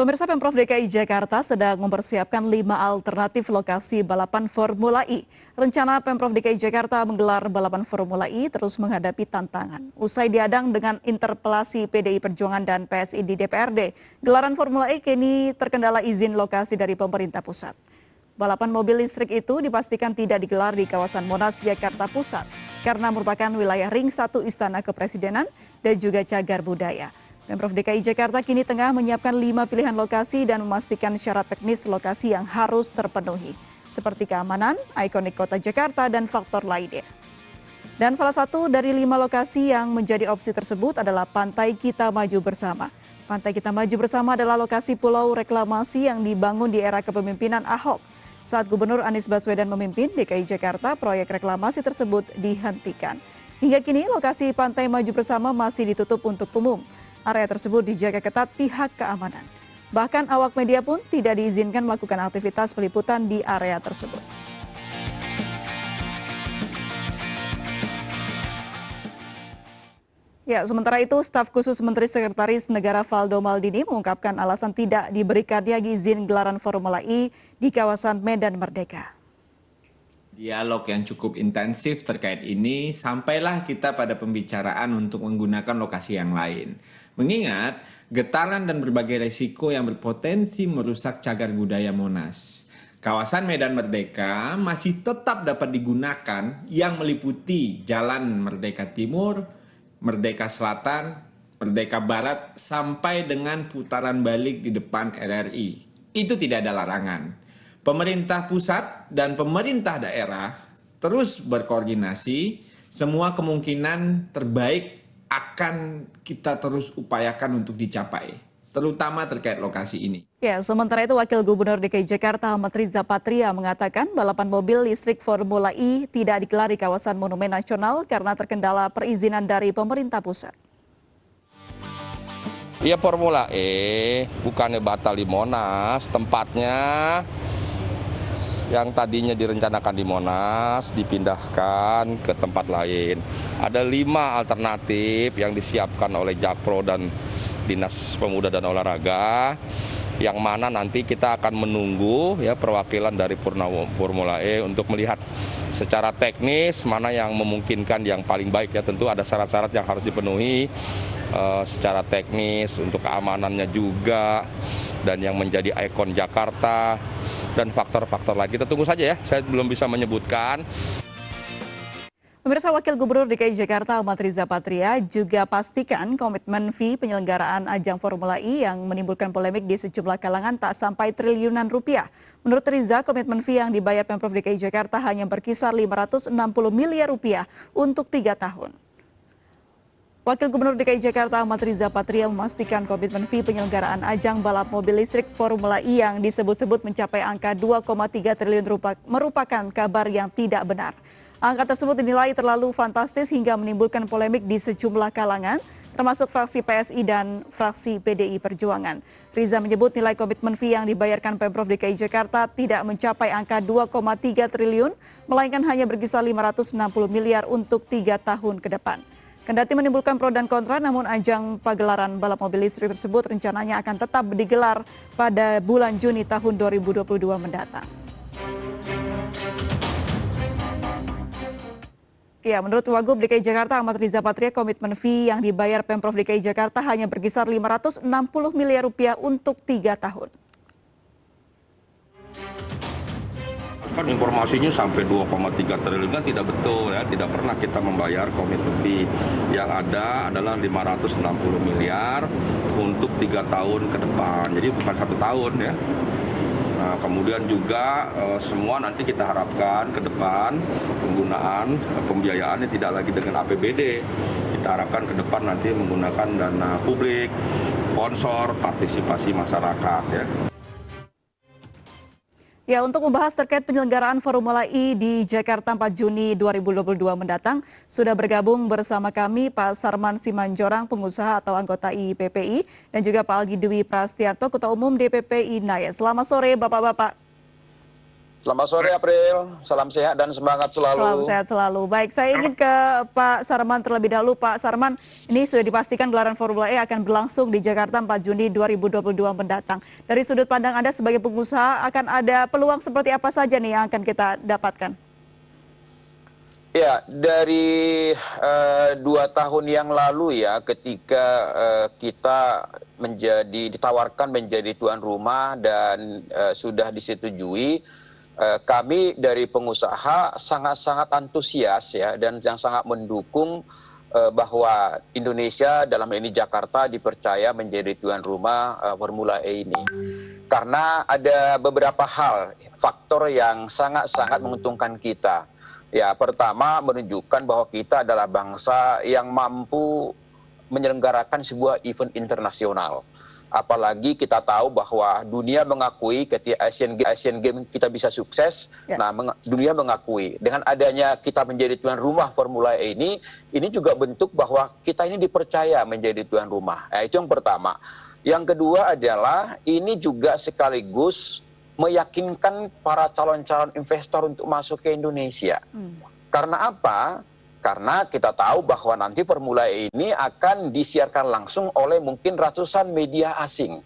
Pemirsa, Pemprov DKI Jakarta sedang mempersiapkan 5 alternatif lokasi balapan Formula E. Rencana Pemprov DKI Jakarta menggelar balapan Formula E terus menghadapi tantangan. Usai diadang dengan interpelasi PDI Perjuangan dan PSI di DPRD, gelaran Formula E kini terkendala izin lokasi dari pemerintah pusat. Balapan mobil listrik itu dipastikan tidak digelar di kawasan Monas, Jakarta Pusat karena merupakan wilayah ring 1 Istana Kepresidenan dan juga cagar budaya. Pemprov DKI Jakarta kini tengah menyiapkan 5 pilihan lokasi dan memastikan syarat teknis lokasi yang harus terpenuhi, seperti keamanan, ikonik kota Jakarta, dan faktor lainnya. Dan salah satu dari 5 lokasi yang menjadi opsi tersebut adalah Pantai Kita Maju Bersama. Pantai Kita Maju Bersama adalah lokasi pulau reklamasi yang dibangun di era kepemimpinan Ahok. Saat Gubernur Anies Baswedan memimpin DKI Jakarta, proyek reklamasi tersebut dihentikan. Hingga kini lokasi Pantai Maju Bersama masih ditutup untuk umum. Area tersebut dijaga ketat pihak keamanan. Bahkan awak media pun tidak diizinkan melakukan aktivitas peliputan di area tersebut. Ya, sementara itu staf khusus Menteri Sekretaris Negara Valdo Maldini mengungkapkan alasan tidak diberikannya izin gelaran Formula E di kawasan Medan Merdeka. Dialog yang cukup intensif terkait ini, sampailah kita pada pembicaraan untuk menggunakan lokasi yang lain. Mengingat getaran dan berbagai resiko yang berpotensi merusak cagar budaya Monas. Kawasan Medan Merdeka masih tetap dapat digunakan yang meliputi Jalan Merdeka Timur, Merdeka Selatan, Merdeka Barat, sampai dengan putaran balik di depan RRI. Itu tidak ada larangan. Pemerintah pusat dan pemerintah daerah terus berkoordinasi, semua kemungkinan terbaik akan kita terus upayakan untuk dicapai, terutama terkait lokasi ini. Ya, sementara itu Wakil Gubernur DKI Jakarta Ahmad Riza Patria mengatakan balapan mobil listrik Formula E tidak digelar di kawasan Monumen Nasional karena terkendala perizinan dari pemerintah pusat. Ya, Formula E bukannya batal di Monas, tempatnya yang tadinya direncanakan di Monas dipindahkan ke tempat lain. Ada 5 alternatif yang disiapkan oleh Jakpro dan Dinas Pemuda dan Olahraga, yang mana nanti kita akan menunggu ya perwakilan dari Formula E untuk melihat secara teknis mana yang memungkinkan yang paling baik. Ya tentu ada syarat-syarat yang harus dipenuhi secara teknis untuk keamanannya juga, dan yang menjadi ikon Jakarta dan faktor-faktor lain. Kita tunggu saja ya, saya belum bisa menyebutkan. Pemirsa, Wakil Gubernur DKI Jakarta Ahmad Riza Patria juga pastikan komitmen fee penyelenggaraan ajang Formula E yang menimbulkan polemik di sejumlah kalangan tak sampai triliunan rupiah. Menurut Riza, komitmen fee yang dibayar Pemprov DKI Jakarta hanya berkisar 560 miliar rupiah untuk 3 tahun. Wakil Gubernur DKI Jakarta Ahmad Riza Patria memastikan komitmen fee penyelenggaraan ajang balap mobil listrik Formula E yang disebut-sebut mencapai angka 2,3 triliun rupiah merupakan kabar yang tidak benar. Angka tersebut dinilai terlalu fantastis hingga menimbulkan polemik di sejumlah kalangan, termasuk fraksi PSI dan fraksi PDI Perjuangan. Riza menyebut nilai komitmen fee yang dibayarkan Pemprov DKI Jakarta tidak mencapai angka 2,3 triliun, melainkan hanya berkisar 560 miliar untuk 3 tahun ke depan. Kendati menimbulkan pro dan kontra, namun ajang pagelaran balap mobil listrik tersebut rencananya akan tetap digelar pada bulan Juni tahun 2022 mendatang. Ya, menurut Wagub DKI Jakarta Ahmad Riza Patria, komitmen fee yang dibayar Pemprov DKI Jakarta hanya berkisar 560 miliar rupiah untuk 3 tahun. Kan informasinya sampai 2,3 triliun kan tidak betul ya, tidak pernah kita membayar komitmen fee. Yang ada adalah 560 miliar untuk 3 tahun ke depan, jadi bukan 1 tahun ya. Nah, kemudian juga semua nanti kita harapkan ke depan penggunaan pembiayaannya tidak lagi dengan APBD. Kita harapkan ke depan nanti menggunakan dana publik, sponsor, partisipasi masyarakat ya. Ya, untuk membahas terkait penyelenggaraan Formula E di Jakarta 4 Juni 2022 mendatang, sudah bergabung bersama kami Pak Sarman Simanjorang, pengusaha atau anggota IPPI, dan juga Pak Algi Dwi Prastianto, Ketua Umum DPP INAI. Selamat sore Bapak-Bapak. Selamat sore April, salam sehat dan semangat selalu. Salam sehat selalu. Baik, saya ingin ke Pak Sarman terlebih dahulu. Pak Sarman, ini sudah dipastikan gelaran Formula E akan berlangsung di Jakarta 4 Juni 2022 mendatang. Dari sudut pandang Anda sebagai pengusaha, akan ada peluang seperti apa saja nih yang akan kita dapatkan? Ya, dari 2 tahun yang lalu ya, ketika kita ditawarkan menjadi tuan rumah dan sudah disetujui, kami dari pengusaha sangat-sangat antusias ya dan yang sangat mendukung bahwa Indonesia dalam hal ini Jakarta dipercaya menjadi tuan rumah Formula E ini. Karena ada beberapa hal, faktor yang sangat-sangat menguntungkan kita. Ya, pertama menunjukkan bahwa kita adalah bangsa yang mampu menyelenggarakan sebuah event internasional. Apalagi kita tahu bahwa dunia mengakui ketika Asian Games kita bisa sukses, dunia mengakui. Dengan adanya kita menjadi tuan rumah Formula E ini juga bentuk bahwa kita ini dipercaya menjadi tuan rumah. Itu yang pertama. Yang kedua adalah ini juga sekaligus meyakinkan para calon-calon investor untuk masuk ke Indonesia. Karena apa? Karena kita tahu bahwa nanti Formula E ini akan disiarkan langsung oleh mungkin ratusan media asing.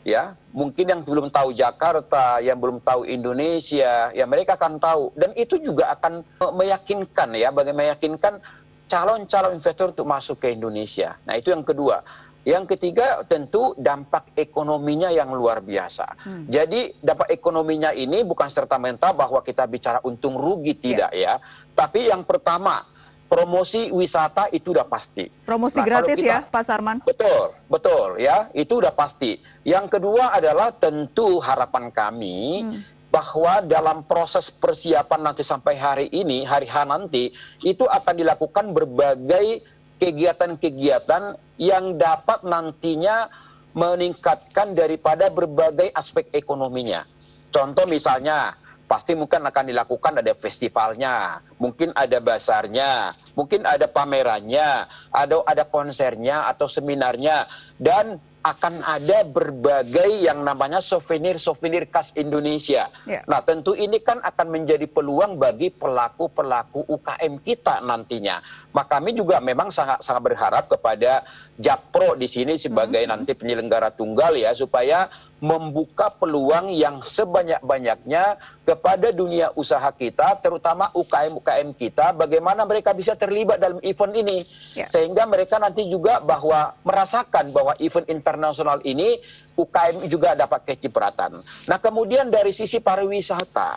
Ya, mungkin yang belum tahu Jakarta, yang belum tahu Indonesia, ya mereka akan tahu. Dan itu juga akan meyakinkan ya, bagaimana meyakinkan calon-calon investor untuk masuk ke Indonesia. Nah, itu yang kedua. Yang ketiga tentu dampak ekonominya yang luar biasa. Jadi dampak ekonominya ini bukan serta-merta bahwa kita bicara untung rugi, tidak ya. Tapi yang pertama, promosi wisata itu udah pasti. Promosi gratis ya, Pak Sarman? Betul, betul ya, itu udah pasti. Yang kedua adalah tentu harapan kami bahwa dalam proses persiapan nanti sampai hari ini, hari H nanti, itu akan dilakukan berbagai kegiatan-kegiatan yang dapat nantinya meningkatkan daripada berbagai aspek ekonominya. Contoh misalnya, pasti mungkin akan dilakukan ada festivalnya, mungkin ada basarnya, mungkin ada pamerannya, ada konsernya atau seminarnya, dan akan ada berbagai yang namanya souvenir-souvenir khas Indonesia. Nah, tentu ini kan akan menjadi peluang bagi pelaku-pelaku UKM kita nantinya. Maka kami juga memang sangat berharap kepada Jakpro di sini sebagai nanti penyelenggara tunggal ya, supaya membuka peluang yang sebanyak-banyaknya kepada dunia usaha kita, terutama UKM-UKM kita, bagaimana mereka bisa terlibat dalam event ini. Sehingga mereka nanti juga bahwa merasakan bahwa event internasional ini UKM juga dapat kecipratan. Nah, kemudian dari sisi pariwisata,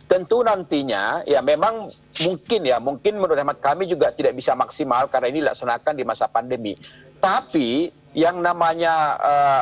tentu nantinya ya memang mungkin menurut hemat kami juga tidak bisa maksimal karena ini dilaksanakan di masa pandemi. Tapi yang namanya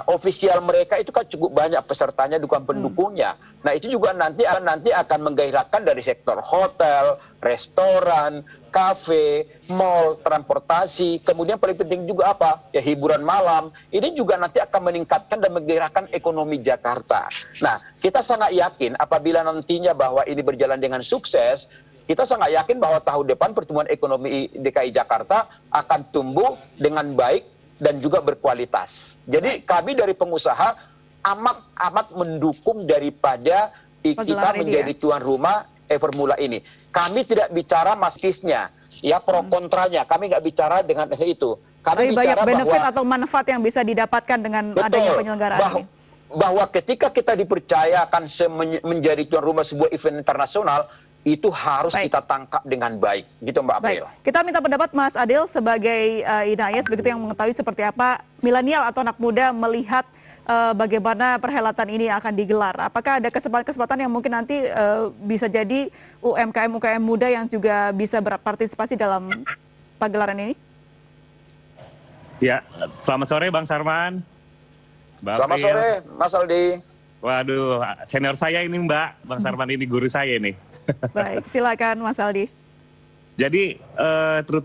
ofisial mereka itu kan cukup banyak pesertanya, bukan pendukungnya. Nah, itu juga nanti akan menggairahkan dari sektor hotel, restoran, kafe, mall, transportasi, kemudian paling penting juga apa? Ya hiburan malam. Ini juga nanti akan meningkatkan dan menggairahkan ekonomi Jakarta. Nah, kita sangat yakin apabila nantinya bahwa ini berjalan dengan sukses, kita sangat yakin bahwa tahun depan pertumbuhan ekonomi DKI Jakarta akan tumbuh dengan baik dan juga berkualitas. Jadi kami dari pengusaha amat mendukung daripada kita menjadi tuan rumah Formula ini. Kami tidak bicara masisnya, ya pro kontranya. Kami nggak bicara dengan itu. Kami bicara banyak benefit bahwa, atau manfaat yang bisa didapatkan dengan adanya penyelenggaraan ini. Bahwa ketika kita dipercaya akan menjadi tuan rumah sebuah event internasional, itu harus kita tangkap dengan baik, gitu Mbak April. Kita minta pendapat Mas Adil sebagai INAIS, begitu yang mengetahui seperti apa milenial atau anak muda melihat bagaimana perhelatan ini akan digelar. Apakah ada kesempatan yang mungkin nanti bisa jadi UMKM muda yang juga bisa berpartisipasi dalam pagelaran ini? Ya, selamat sore Bang Sarman. Selamat sore Mas Aldi. Waduh, senior saya ini Mbak, Bang Sarman ini guru saya nih. Baik, silakan Mas Aldi. Jadi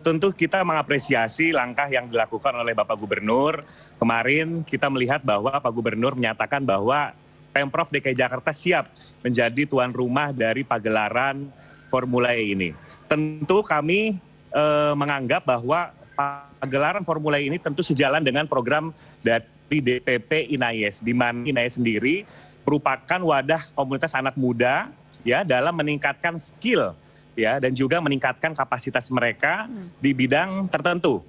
tentu kita mengapresiasi langkah yang dilakukan oleh Bapak Gubernur. Kemarin kita melihat bahwa Pak Gubernur menyatakan bahwa Pemprov DKI Jakarta siap menjadi tuan rumah dari pagelaran Formula E ini. Tentu kami menganggap bahwa pagelaran Formula E ini tentu sejalan dengan program dari DPP INAIS, di mana INAIS sendiri merupakan wadah komunitas anak muda ya dalam meningkatkan skill ya dan juga meningkatkan kapasitas mereka di bidang tertentu.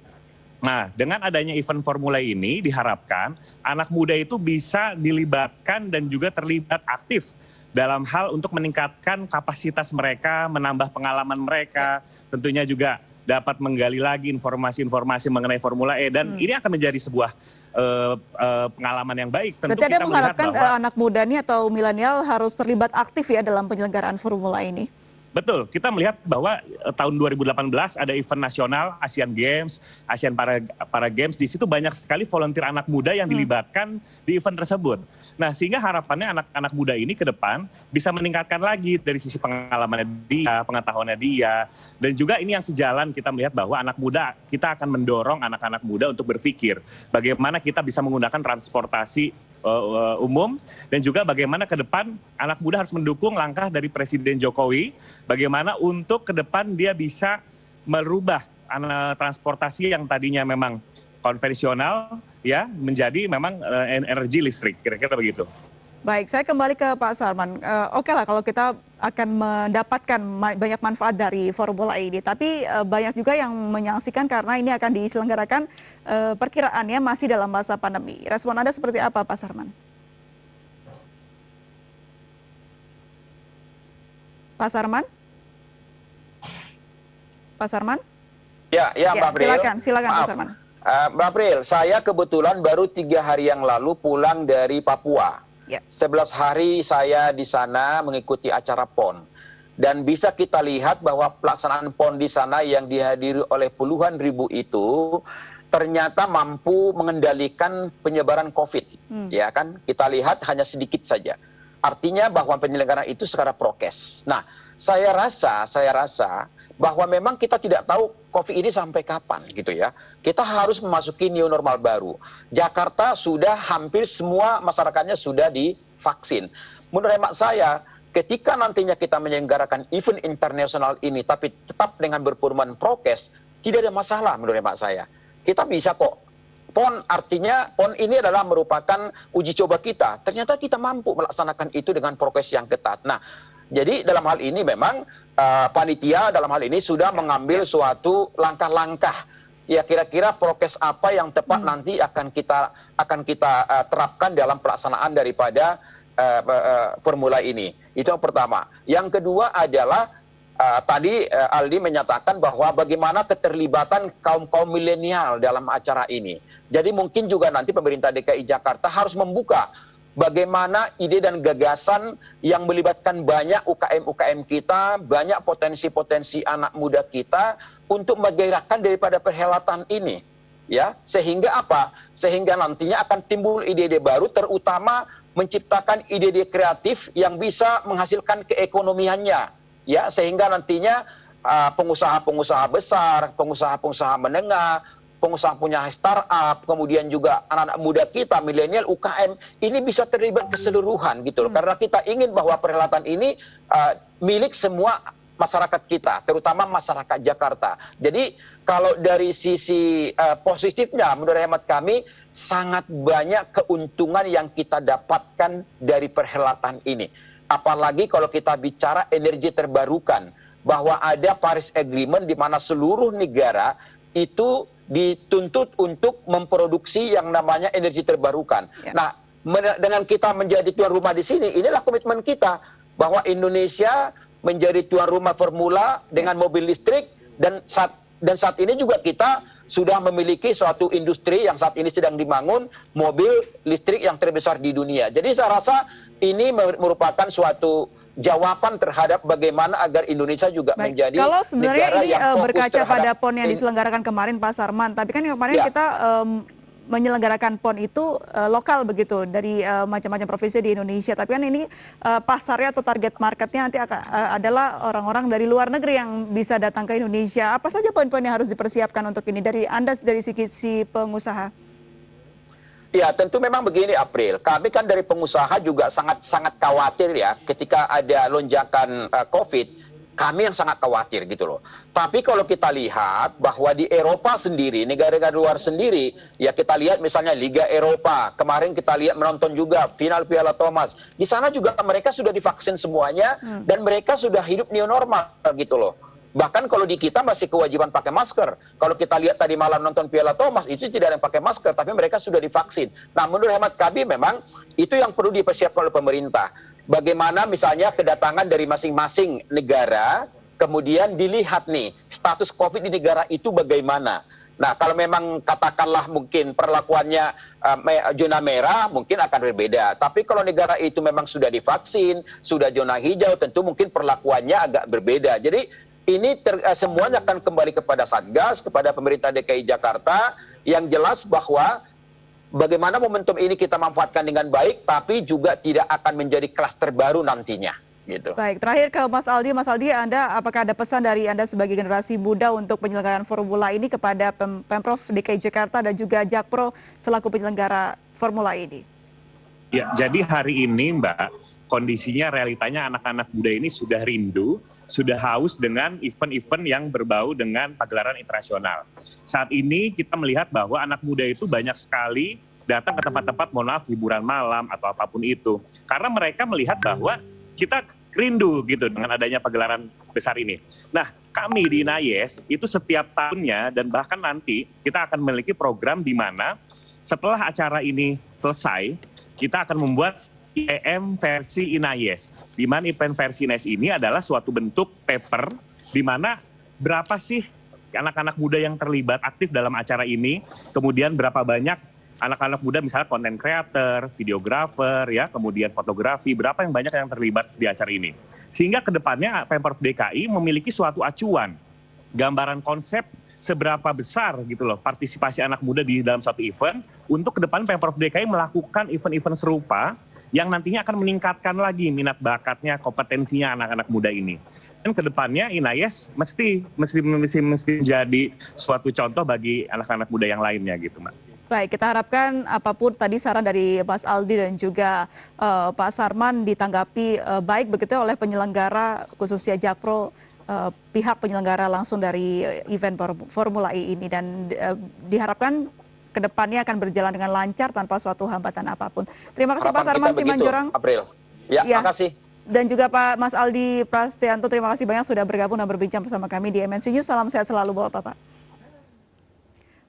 Nah, dengan adanya event Formula ini diharapkan anak muda itu bisa dilibatkan dan juga terlibat aktif dalam hal untuk meningkatkan kapasitas mereka, menambah pengalaman mereka, tentunya juga dapat menggali lagi informasi-informasi mengenai Formula E dan ini akan menjadi sebuah pengalaman yang baik. Tentu Berarti Anda kita mengharapkan melihat bahwa anak muda nih atau milenial harus terlibat aktif ya dalam penyelenggaraan Formula ini? betul, kita melihat bahwa tahun 2018 ada event nasional Asian Games, Asian Para Games, di situ banyak sekali volunteer anak muda yang dilibatkan di event tersebut. Nah, sehingga harapannya anak-anak muda ini ke depan bisa meningkatkan lagi dari sisi pengalamannya dia, pengetahuannya dia, dan juga ini yang sejalan kita melihat bahwa anak muda, kita akan mendorong anak-anak muda untuk berpikir bagaimana kita bisa menggunakan transportasi umum dan juga bagaimana ke depan anak muda harus mendukung langkah dari Presiden Jokowi bagaimana untuk ke depan dia bisa merubah transportasi yang tadinya memang konvensional ya menjadi memang energi listrik, kira-kira begitu. Baik, saya kembali ke Pak Sarman. Oke lah kalau kita akan mendapatkan banyak manfaat dari Formula E ini, tapi banyak juga yang menyaksikan karena ini akan diselenggarakan perkiraannya masih dalam masa pandemi. Respon Anda seperti apa, Pak Sarman? Pak Sarman? Pak Sarman? Ya, Mbak April. Silakan Pak Sarman. Mbak April, saya kebetulan baru 3 hari yang lalu pulang dari Papua. 11 hari saya di sana mengikuti acara PON. Dan bisa kita lihat bahwa pelaksanaan PON di sana yang dihadiri oleh puluhan ribu itu ternyata mampu mengendalikan penyebaran COVID. Ya kan, kita lihat hanya sedikit saja. Artinya bahwa penyelenggaraan itu secara prokes. Nah, saya rasa bahwa memang kita tidak tahu COVID ini sampai kapan gitu ya. Kita harus memasuki new normal baru. Jakarta sudah hampir semua masyarakatnya sudah divaksin. Menurut hemat saya, ketika nantinya kita menyelenggarakan event internasional ini tapi tetap dengan berpedoman prokes, tidak ada masalah menurut hemat saya. Kita bisa kok. PON artinya, PON ini adalah merupakan uji coba kita. Ternyata kita mampu melaksanakan itu dengan prokes yang ketat. Nah, jadi dalam hal ini memang panitia dalam hal ini sudah mengambil suatu langkah-langkah. Ya kira-kira prokes apa yang tepat nanti akan kita terapkan dalam pelaksanaan daripada formula ini. Itu yang pertama. Yang kedua adalah tadi Aldi menyatakan bahwa bagaimana keterlibatan kaum-kaum milenial dalam acara ini. Jadi mungkin juga nanti pemerintah DKI Jakarta harus membuka bagaimana ide dan gagasan yang melibatkan banyak UKM-UKM kita, banyak potensi-potensi anak muda kita untuk menggairahkan daripada perhelatan ini. Ya, sehingga apa? Sehingga nantinya akan timbul ide-ide baru, terutama menciptakan ide-ide kreatif yang bisa menghasilkan keekonomiannya. Ya, sehingga nantinya pengusaha-pengusaha besar, pengusaha-pengusaha menengah, pengusaha punya startup, kemudian juga anak-anak muda kita, milenial, UKM, ini bisa terlibat keseluruhan gitu loh. Karena kita ingin bahwa perhelatan ini milik semua masyarakat kita, terutama masyarakat Jakarta. Jadi kalau dari sisi positifnya, menurut hemat kami, sangat banyak keuntungan yang kita dapatkan dari perhelatan ini. Apalagi kalau kita bicara energi terbarukan, bahwa ada Paris Agreement di mana seluruh negara itu dituntut untuk memproduksi yang namanya energi terbarukan. Nah, dengan kita menjadi tuan rumah di sini, inilah komitmen kita bahwa Indonesia menjadi tuan rumah formula dengan mobil listrik dan saat ini juga kita sudah memiliki suatu industri yang saat ini sedang dibangun, mobil listrik yang terbesar di dunia. Jadi saya rasa ini merupakan suatu jawaban terhadap bagaimana agar Indonesia juga menjadi kalau sebenarnya negara ini yang fokus berkaca pada terhadap PON yang diselenggarakan kemarin Pak Sarman, tapi kan kemarin kita menyelenggarakan PON itu lokal begitu dari macam-macam provinsi di Indonesia, tapi kan ini pasarnya atau target marketnya nanti adalah orang-orang dari luar negeri yang bisa datang ke Indonesia. Apa saja poin-poin yang harus dipersiapkan untuk ini dari Anda, dari sisi pengusaha? Ya, tentu memang begini April. Kami kan dari pengusaha juga sangat khawatir ya ketika ada lonjakan COVID. Kami yang sangat khawatir gitu loh. Tapi kalau kita lihat bahwa di Eropa sendiri, negara-negara luar sendiri, ya kita lihat misalnya Liga Eropa, kemarin kita lihat menonton juga final Piala Thomas. Di sana juga mereka sudah divaksin semuanya dan mereka sudah hidup new normal gitu loh. Bahkan kalau di kita masih kewajiban pakai masker. Kalau kita lihat tadi malam nonton Piala Thomas, itu tidak ada yang pakai masker, tapi mereka sudah divaksin. Nah, menurut hemat kami memang itu yang perlu dipersiapkan oleh pemerintah. Bagaimana misalnya kedatangan dari masing-masing negara, kemudian dilihat nih status COVID di negara itu bagaimana. Nah, kalau memang katakanlah mungkin perlakuannya zona merah, mungkin akan berbeda. Tapi kalau negara itu memang sudah divaksin, sudah zona hijau, tentu mungkin perlakuannya agak berbeda. Jadi ini semuanya akan kembali kepada Satgas, kepada pemerintah DKI Jakarta, yang jelas bahwa bagaimana momentum ini kita manfaatkan dengan baik, tapi juga tidak akan menjadi klaster baru nantinya. Gitu. Baik, terakhir ke Mas Aldi. Mas Aldi, apakah ada pesan dari Anda sebagai generasi muda untuk penyelenggaraan Formula ini kepada Pemprov DKI Jakarta dan juga Jakpro selaku penyelenggara Formula ini? Ya, jadi hari ini Mbak, kondisinya realitanya anak-anak muda ini sudah rindu, sudah haus dengan event-event yang berbau dengan pagelaran internasional. Saat ini kita melihat bahwa anak muda itu banyak sekali datang ke tempat-tempat, mohon maaf, hiburan malam atau apapun itu. Karena mereka melihat bahwa kita rindu gitu dengan adanya pagelaran besar ini. Nah, kami di INAIES itu setiap tahunnya dan bahkan nanti kita akan memiliki program di mana setelah acara ini selesai, kita akan membuat IEM versi INAIES. Di mana event versi INAIES ini adalah suatu bentuk paper di mana berapa sih anak-anak muda yang terlibat aktif dalam acara ini, kemudian berapa banyak anak-anak muda misalnya konten creator, videografer, ya, kemudian fotografi, berapa yang banyak yang terlibat di acara ini. Sehingga kedepannya Pemprov DKI memiliki suatu acuan, gambaran konsep seberapa besar gitu loh partisipasi anak muda di dalam suatu event, untuk kedepan Pemprov DKI melakukan event-event serupa yang nantinya akan meningkatkan lagi minat bakatnya, kompetensinya anak-anak muda ini. Dan kedepannya INAIES mesti menjadi suatu contoh bagi anak-anak muda yang lainnya gitu, Mbak. Baik, kita harapkan apapun tadi saran dari Mas Aldi dan juga Pak Sarman ditanggapi baik begitu oleh penyelenggara, khususnya Jakpro, pihak penyelenggara langsung dari event Formula E ini, dan diharapkan kedepannya akan berjalan dengan lancar tanpa suatu hambatan apapun. Terima kasih Pak Sarman Simanjorang. April. Ya, makasih. Dan juga Pak Mas Aldi Prastianto, terima kasih banyak sudah bergabung dan berbincang bersama kami di MNC News. Salam sehat selalu Bapak-Bapak.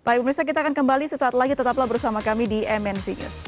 Baik pemirsa, kita akan kembali sesaat lagi, tetaplah bersama kami di MNC News.